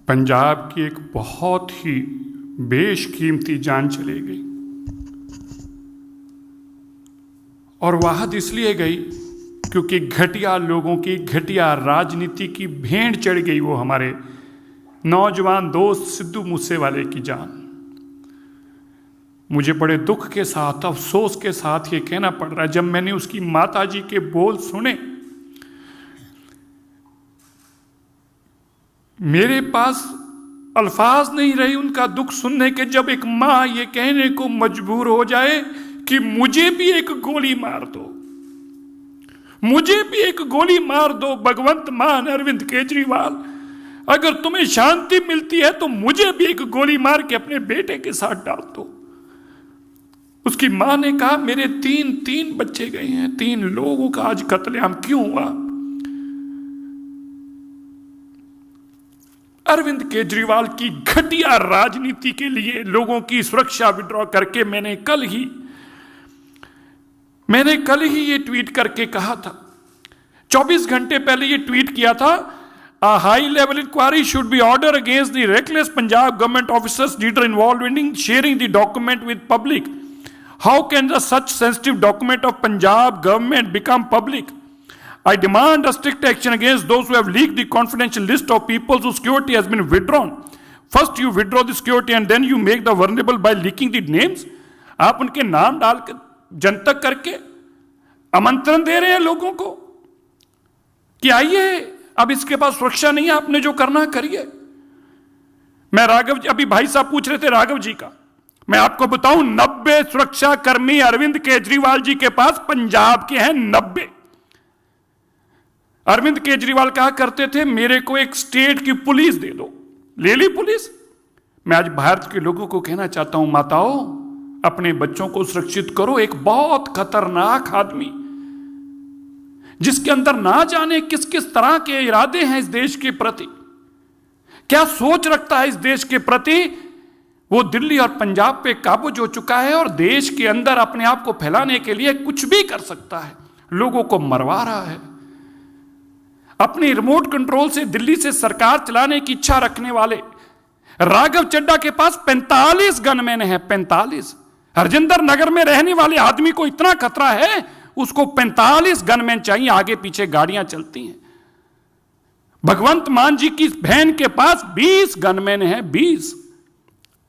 पंजाब की एक बहुत ही बेशकीमती जान चली गई, और वाहद इसलिए गई क्योंकि घटिया लोगों की घटिया राजनीति की भेंट चढ़ गई वो हमारे नौजवान दोस्त सिद्धू मूसेवाले की जान। मुझे बड़े दुख के साथ, अफसोस के साथ ये कहना पड़ रहा है, जब मैंने उसकी माताजी के बोल सुने, मेरे पास अल्फाज नहीं रही उनका दुख सुनने के। जब एक मां ये कहने को मजबूर हो जाए कि मुझे भी एक गोली मार दो, मुझे भी एक गोली मार दो भगवंत मान अरविंद केजरीवाल, अगर तुम्हें शांति मिलती है तो मुझे भी एक गोली मार के अपने बेटे के साथ डाल दो। उसकी मां ने कहा मेरे तीन बच्चे गए हैं, 3 लोगों का आज कत्लेआम क्यों हुआ? अरविंद केजरीवाल की घटिया राजनीति के लिए लोगों की सुरक्षा विड्रॉ करके मैंने कल ही ये ट्वीट करके कहा था, 24 घंटे पहले ये ट्वीट किया था, A high level inquiry should be ordered against the reckless Punjab government officers leader involved in sharing the document with public. How can such sensitive document of Punjab government become public? I demand a strict action against those who have leaked the confidential list of people whose security has been withdrawn. First you withdraw the security and then you make the vulnerable by leaking the names. आप उनके नाम डालकर जनतक करके आमंत्रण दे रहे हैं लोगों को कि आइए, अब इसके पास सुरक्षा नहीं है, आपने जो करना करिए। मैं राघव जी, अभी भाई साहब पूछ रहे थे राघव जी का, मैं आपको बताऊं 90 सुरक्षा कर्मी अरविंद केजरीवाल जी के पास पंजाब के हैं, 90। अरविंद केजरीवाल कहा करते थे मेरे को एक स्टेट की पुलिस दे दो, ले ली पुलिस। मैं आज भारत के लोगों को कहना चाहता हूं, माताओं अपने बच्चों को सुरक्षित करो। एक बहुत खतरनाक आदमी जिसके अंदर ना जाने किस किस तरह के इरादे हैं इस देश के प्रति, क्या सोच रखता है इस देश के प्रति, वो दिल्ली और पंजाब पे काबूज हो चुका है और देश के अंदर अपने आप को फैलाने के लिए कुछ भी कर सकता है, लोगों को मरवा रहा है। अपनी रिमोट कंट्रोल से दिल्ली से सरकार चलाने की इच्छा रखने वाले राघव चड्ढा के पास 45 गनमैन है, 45। हरजिंदर नगर में रहने वाले आदमी को इतना खतरा है, उसको 45 गनमैन चाहिए, आगे पीछे गाड़ियां चलती हैं। भगवंत मान जी की बहन के पास 20 गनमैन है, 20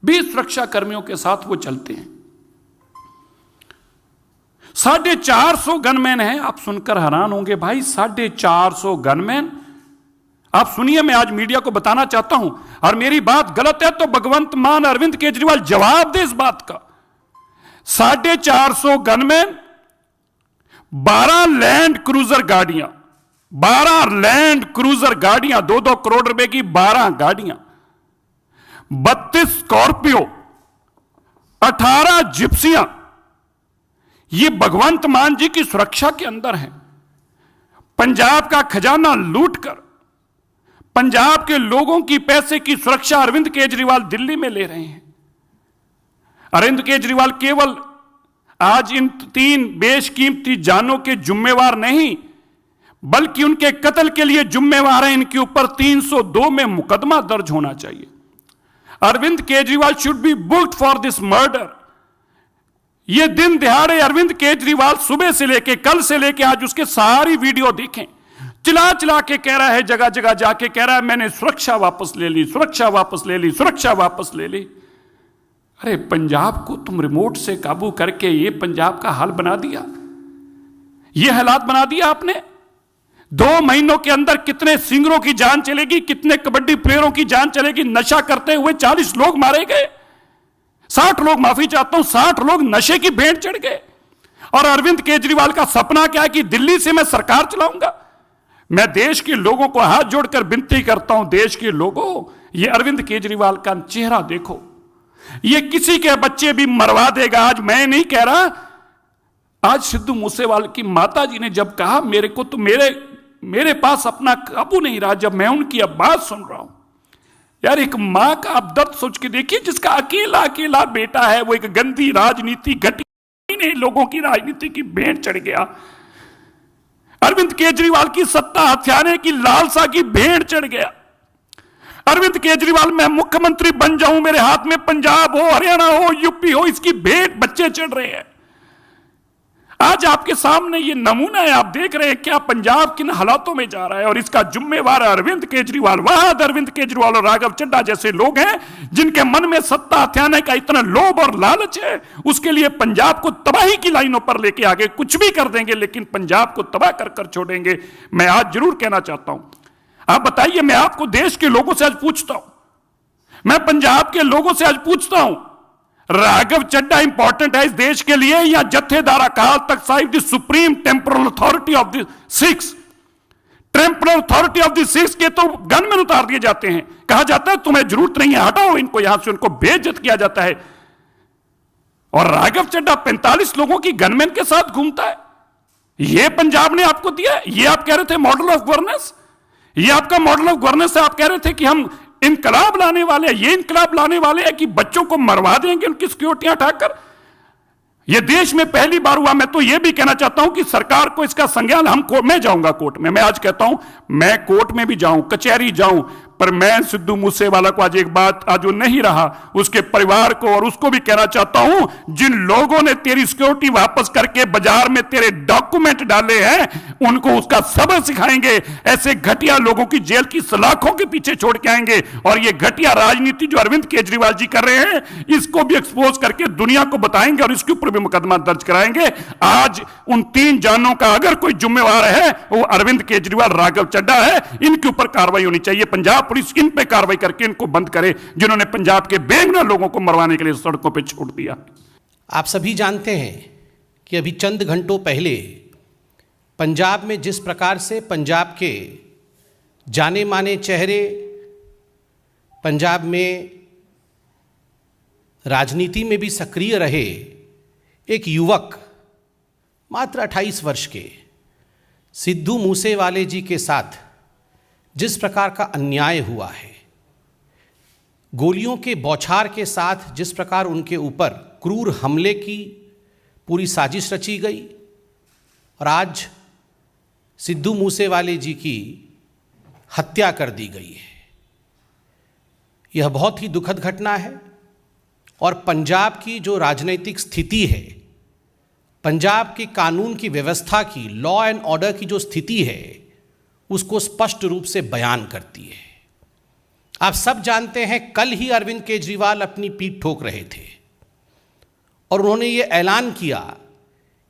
सुरक्षा कर्मियों के साथ वो चलते हैं। 450 गनमैन है। आप सुनकर हैरान होंगे भाई, 450 गनमैन। आप सुनिए, मैं आज मीडिया को बताना चाहता हूं, और मेरी बात गलत है तो भगवंत मान अरविंद केजरीवाल जवाब दे इस बात का। 450 गनमैन, 12 लैंड क्रूजर गाड़ियां, 12 लैंड क्रूजर गाड़ियां, 2-2 करोड़ रुपए की 12 गाड़ियां, 32 स्कॉर्पियो, 18 जिप्सियां, ये भगवंत मान जी की सुरक्षा के अंदर है। पंजाब का खजाना लूटकर पंजाब के लोगों की पैसे की सुरक्षा अरविंद केजरीवाल दिल्ली में ले रहे हैं। अरविंद केजरीवाल केवल आज इन 3 बेशकीमती जानों के जिम्मेवार नहीं, बल्कि उनके कत्ल के लिए जिम्मेवार हैं। इनके ऊपर 302 में मुकदमा दर्ज होना चाहिए। Arvind Kejriwal should be booked for this murder. ये दिन दिहाड़े अरविंद केजरीवाल सुबह से लेके, कल से लेके आज उसके सारी वीडियो देखें, चिल्ला चिल्ला के कह रहा है, जगह जगह जाके कह रहा है मैंने सुरक्षा वापस ले ली, सुरक्षा वापस ले ली, सुरक्षा वापस ले ली। अरे पंजाब को तुम रिमोट से काबू करके ये पंजाब का हाल बना दिया, ये हालात बना दिया आपने। 2 महीनों के अंदर कितने सिंगरों की जान चलेगी, कितने कबड्डी प्लेयरों की जान चलेगी। नशा करते हुए 40 लोग मारे गए, 60 लोग, माफी चाहता हूं, 60 लोग नशे की भेंट चढ़ गए। और अरविंद केजरीवाल का सपना क्या है कि दिल्ली से मैं सरकार चलाऊंगा। मैं देश के लोगों को हाथ जोड़कर विनती करता हूं, देश के लोगों, ये अरविंद केजरीवाल का चेहरा देखो, ये किसी के बच्चे भी मरवा देगा। आज मैं नहीं कह रहा, आज सिद्धू मूसेवाल की माता जी ने जब कहा मेरे को तो मेरे पास अपना काबू नहीं रहा, जब मैं उनकी अब बात सुन रहा हूं, यार एक मां का आप दर्द सोच के देखिए, जिसका अकेला अकेला बेटा है, वो एक गंदी राजनीति, घटी लोगों की राजनीति की भेंट चढ़ गया। अरविंद केजरीवाल की सत्ता हथियाने की लालसा की भेंट चढ़ गया। अरविंद केजरीवाल, मैं मुख्यमंत्री बन जाऊं, मेरे हाथ में पंजाब हो, हरियाणा हो, यूपी हो, इसकी भेंट बच्चे चढ़ रहे हैं। आज आपके सामने ये नमूना है, आप देख रहे हैं क्या पंजाब किन हालातों में जा रहा है, और इसका जिम्मेवार अरविंद केजरीवाल। वहां अरविंद केजरीवाल और राघव चड्ढा जैसे लोग हैं जिनके मन में सत्ता हथियाने का इतना लोभ और लालच है, उसके लिए पंजाब को तबाही की लाइनों पर लेके आगे कुछ भी कर देंगे, लेकिन पंजाब को तबाह कर कर छोड़ेंगे। मैं आज जरूर कहना चाहता हूं, आप बताइए, मैं आपको देश के लोगों से आज पूछता हूं, मैं पंजाब के लोगों से आज पूछता हूं, राघव चड्ढा इंपॉर्टेंट है इस देश के लिए, या jathedar Akal Takht Sahib the supreme temporal authority of the Sikhs? Temporal authority of the Sikhs के तो गनमैन उतार दिए जाते हैं, कहा जाता है तुम्हें जरूरत नहीं है, हटाओ इनको यहां से, उनको बेइज्जत किया जाता है। और राघव चड्ढा 45 लोगों की गनमैन के साथ घूमता है। यह पंजाब ने आपको दिया, यह आप कह रहे थे मॉडल ऑफ गवर्नेंस, यह आपका मॉडल ऑफ गवर्नेंस है। आप कह रहे थे कि हम इनकलाब लाने वाले हैं, ये इनकलाब लाने वाले हैं कि बच्चों को मरवा देंगे उनकी सिक्योरिटियां हटाकर। यह देश में पहली बार हुआ। मैं तो यह भी कहना चाहता हूं कि सरकार को इसका संज्ञान, मैं जाऊंगा कोर्ट में, मैं आज कहता हूं मैं कोर्ट में भी जाऊं, कचहरी जाऊं, पर मैं सिद्धू मूसेवाला को आज एक बात, आज वो नहीं रहा, उसके परिवार को और उसको भी कहना चाहता हूं, जिन लोगों ने तेरी सिक्योरिटी वापस करके बाजार में तेरे डॉक्यूमेंट डाले हैं, उनको उसका सबक सिखाएंगे। ऐसे घटिया लोगों की जेल की सलाखों के पीछे छोड़ के आएंगे। और ये घटिया राजनीति जो अरविंद केजरीवाल जी कर रहे हैं, इसको भी एक्सपोज करके दुनिया को बताएंगे और इसके ऊपर भी मुकदमा दर्ज कराएंगे। आज उन 3 जानों का अगर कोई जिम्मेवार है, वो अरविंद केजरीवाल, राघव चड्ढा है। इनके ऊपर कार्रवाई होनी चाहिए। पंजाब पुलिस इन पे कार्रवाई करके इनको बंद करे, जिन्होंने पंजाब के बेगुनाह लोगों को मरवाने के लिए सड़कों पे छोड़ दिया। आप सभी जानते हैं कि अभी चंद घंटों पहले पंजाब में जिस प्रकार से पंजाब के जाने माने चेहरे, पंजाब में राजनीति में भी सक्रिय रहे एक युवक, मात्र 28 वर्ष के सिद्धू मूसेवाले जी के साथ जिस प्रकार का अन्याय हुआ है, गोलियों के बौछार के साथ जिस प्रकार उनके ऊपर क्रूर हमले की पूरी साजिश रची गई, और आज सिद्धू मूसेवाले जी की हत्या कर दी गई है, यह बहुत ही दुखद घटना है। और पंजाब की जो राजनीतिक स्थिति है, पंजाब की कानून की व्यवस्था की, लॉ एंड ऑर्डर की जो स्थिति है, उसको स्पष्ट रूप से बयान करती है। आप सब जानते हैं, कल ही अरविंद केजरीवाल अपनी पीठ ठोक रहे थे और उन्होंने ये ऐलान किया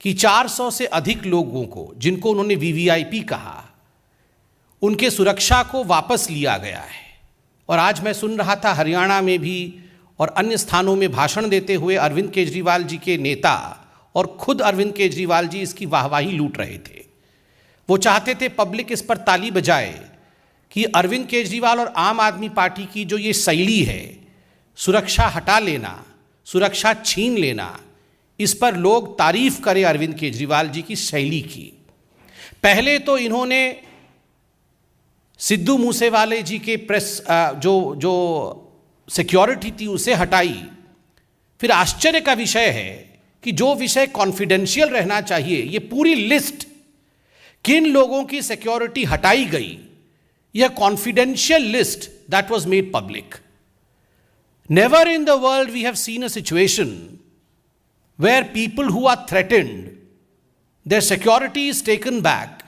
कि 400 से अधिक लोगों को, जिनको उन्होंने वीवीआईपी कहा, उनके सुरक्षा को वापस लिया गया है। और आज मैं सुन रहा था हरियाणा में भी और अन्य स्थानों में भाषण देते हुए अरविंद केजरीवाल जी के नेता और खुद अरविंद केजरीवाल जी इसकी वाहवाही लूट रहे थे। वो चाहते थे पब्लिक इस पर ताली बजाए कि अरविंद केजरीवाल और आम आदमी पार्टी की जो ये शैली है, सुरक्षा हटा लेना, सुरक्षा छीन लेना, इस पर लोग तारीफ करें अरविंद केजरीवाल जी की शैली की। पहले तो इन्होंने सिद्धू मूसेवाले जी के प्रेस जो सिक्योरिटी थी उसे हटाई। फिर आश्चर्य का विषय है कि जो विषय कॉन्फिडेंशियल रहना चाहिए, ये पूरी लिस्ट किन लोगों की सिक्योरिटी हटाई गई, यह confidential list that was made public. Never in the world we have seen a situation where people who are threatened, their security is taken back,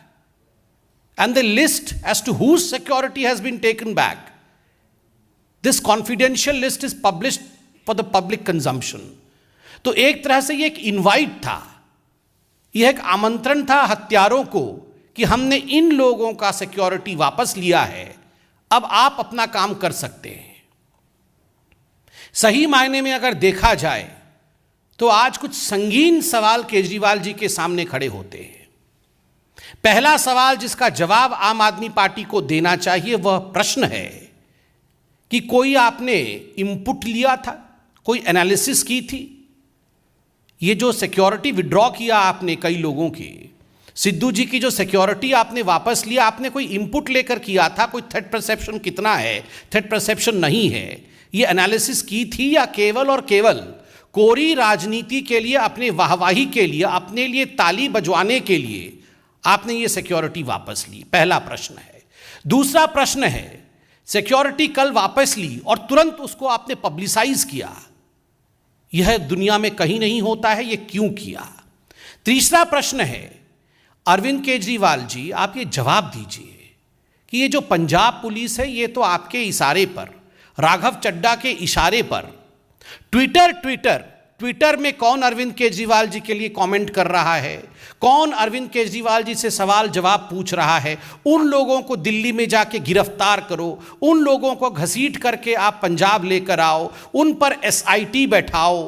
and the list as to whose security has been taken back, this confidential list is published for the public consumption. तो एक तरह से ये एक invite था, यह एक आमंत्रण था हत्यारों को कि हमने इन लोगों का सिक्योरिटी वापस लिया है, अब आप अपना काम कर सकते हैं। सही मायने में अगर देखा जाए तो आज कुछ संगीन सवाल केजरीवाल जी के सामने खड़े होते हैं। पहला सवाल जिसका जवाब आम आदमी पार्टी को देना चाहिए वह प्रश्न है कि कोई आपने इनपुट लिया था, कोई एनालिसिस की थी? ये जो सिक्योरिटी विड्रॉ किया आपने कई लोगों की, सिद्धू जी की जो सिक्योरिटी आपने वापस लिया, आपने कोई इनपुट लेकर किया था? कोई थ्रेट परसेप्शन कितना है, थ्रेट परसेप्शन नहीं है, ये एनालिसिस की थी या केवल और केवल कोरी राजनीति के लिए, अपने वाहवाही के लिए, अपने लिए ताली बजवाने के लिए आपने ये सिक्योरिटी वापस ली? पहला प्रश्न है। दूसरा प्रश्न है, सिक्योरिटी कल वापस ली और तुरंत उसको आपने पब्लिसाइज किया। यह दुनिया में कहीं नहीं होता है, यह क्यों किया? तीसरा प्रश्न है, अरविंद केजरीवाल जी, आप ये जवाब दीजिए कि ये जो पंजाब पुलिस है, ये तो आपके इशारे पर, राघव चड्ढा के इशारे पर ट्विटर में कौन अरविंद केजरीवाल जी के लिए कमेंट कर रहा है, कौन अरविंद केजरीवाल जी से सवाल जवाब पूछ रहा है, उन लोगों को दिल्ली में जाके गिरफ्तार करो, उन लोगों को घसीट करके आप पंजाब लेकर आओ, उन पर SIT बैठाओ।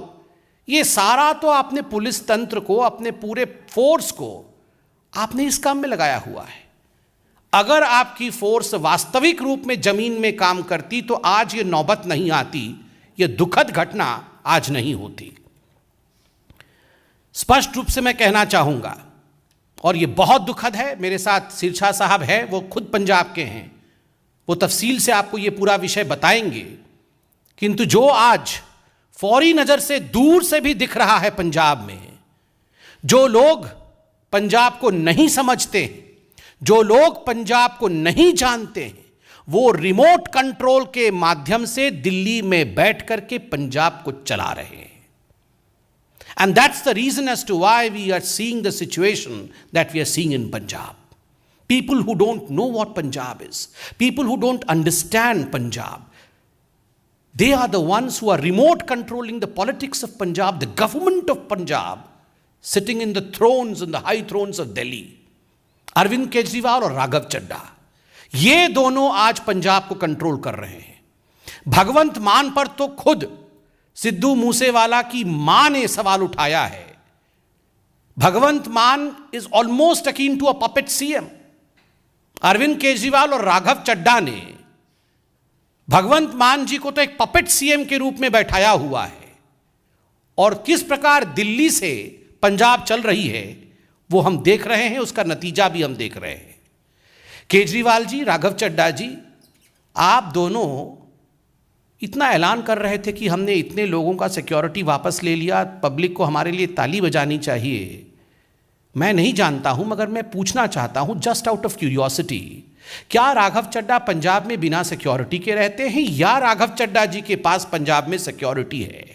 ये सारा तो आपने पुलिस तंत्र को, अपने पूरे फोर्स को आपने इस काम में लगाया हुआ है। अगर आपकी फोर्स वास्तविक रूप में जमीन में काम करती तो आज ये नौबत नहीं आती, ये दुखद घटना आज नहीं होती। स्पष्ट रूप से मैं कहना चाहूंगा, और ये बहुत दुखद है, मेरे साथ सिरसा साहब है, वो खुद पंजाब के हैं, वो तफसील से आपको ये पूरा विषय बताएंगे। किंतु जो आज फौरी नजर से दूर से भी दिख रहा है पंजाब में, जो लोग पंजाब को नहीं समझते हैं, जो लोग पंजाब को नहीं जानते हैं, वो रिमोट कंट्रोल के माध्यम से दिल्ली में बैठ करके पंजाब को चला रहे हैं। And that's the reason as to why we are seeing the situation that we are seeing in Punjab. People who don't know what Punjab is, people who don't understand Punjab, they are the ones who are remote controlling the politics of Punjab, the government of Punjab, sitting in the thrones, in the high thrones of Delhi. Arvind Kejriwal और राघव चड्ढा, ये दोनों आज पंजाब को control कर रहे हैं। भगवंत मान पर तो खुद सिद्धू मूसेवाला की मां ने सवाल उठाया है। Bhagwant Mann is almost akin to a puppet CM। Arvind Kejriwal और राघव चड्ढा ने भगवंत मान जी को तो एक पपेट CM के रूप में बैठाया हुआ है, और किस प्रकार दिल्ली से पंजाब चल रही है वो हम देख रहे हैं, उसका नतीजा भी हम देख रहे हैं। केजरीवाल जी, राघव चड्ढा जी, आप दोनों इतना ऐलान कर रहे थे कि हमने इतने लोगों का सिक्योरिटी वापस ले लिया, पब्लिक को हमारे लिए ताली बजानी चाहिए। मैं नहीं जानता हूं, मगर मैं पूछना चाहता हूं जस्ट आउट ऑफ क्यूरियोसिटी, क्या राघव चड्ढा पंजाब में बिना सिक्योरिटी के रहते हैं, या राघव चड्ढा जी के पास पंजाब में सिक्योरिटी है?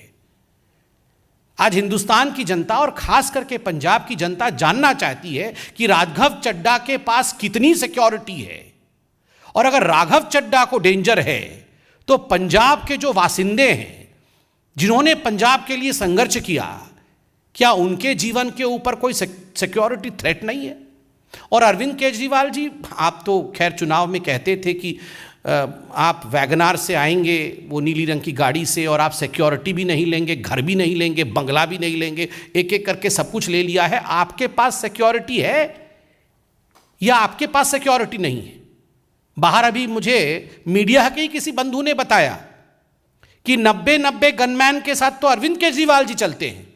आज हिंदुस्तान की जनता और खास करके पंजाब की जनता जानना चाहती है कि राघव चड्ढा के पास कितनी सिक्योरिटी है, और अगर राघव चड्ढा को डेंजर है तो पंजाब के जो वासिंदे हैं, जिन्होंने पंजाब के लिए संघर्ष किया, क्या उनके जीवन के ऊपर कोई सिक्योरिटी थ्रेट नहीं है? और अरविंद केजरीवाल जी, आप तो खैर चुनाव में कहते थे कि आप वैगनार से आएंगे, वो नीली रंग की गाड़ी से, और आप सिक्योरिटी भी नहीं लेंगे, घर भी नहीं लेंगे, बंगला भी नहीं लेंगे, एक एक करके सब कुछ ले लिया है। आपके पास सिक्योरिटी है या आपके पास सिक्योरिटी नहीं है? बाहर अभी मुझे मीडिया के ही किसी बंधु ने बताया कि 90 गनमैन के साथ तो अरविंद केजरीवाल जी चलते हैं।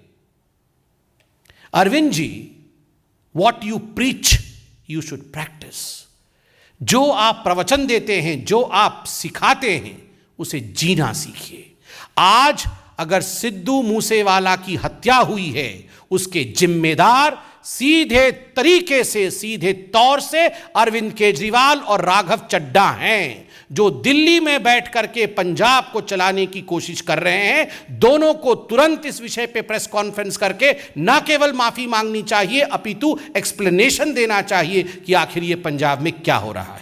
Arvind ji, what you preach you should practise. जो आप प्रवचन देते हैं, जो आप सिखाते हैं, उसे जीना सीखिए। आज अगर सिद्धू मूसेवाला की हत्या हुई है, उसके जिम्मेदार सीधे तरीके से, सीधे तौर से अरविंद केजरीवाल और राघव चड्ढा हैं, जो दिल्ली में बैठ करके पंजाब को चलाने की कोशिश कर रहे हैं। दोनों को तुरंत इस विषय पे प्रेस कॉन्फ्रेंस करके न केवल माफी मांगनी चाहिए, अपितु एक्सप्लेनेशन देना चाहिए कि आखिर ये पंजाब में क्या हो रहा है।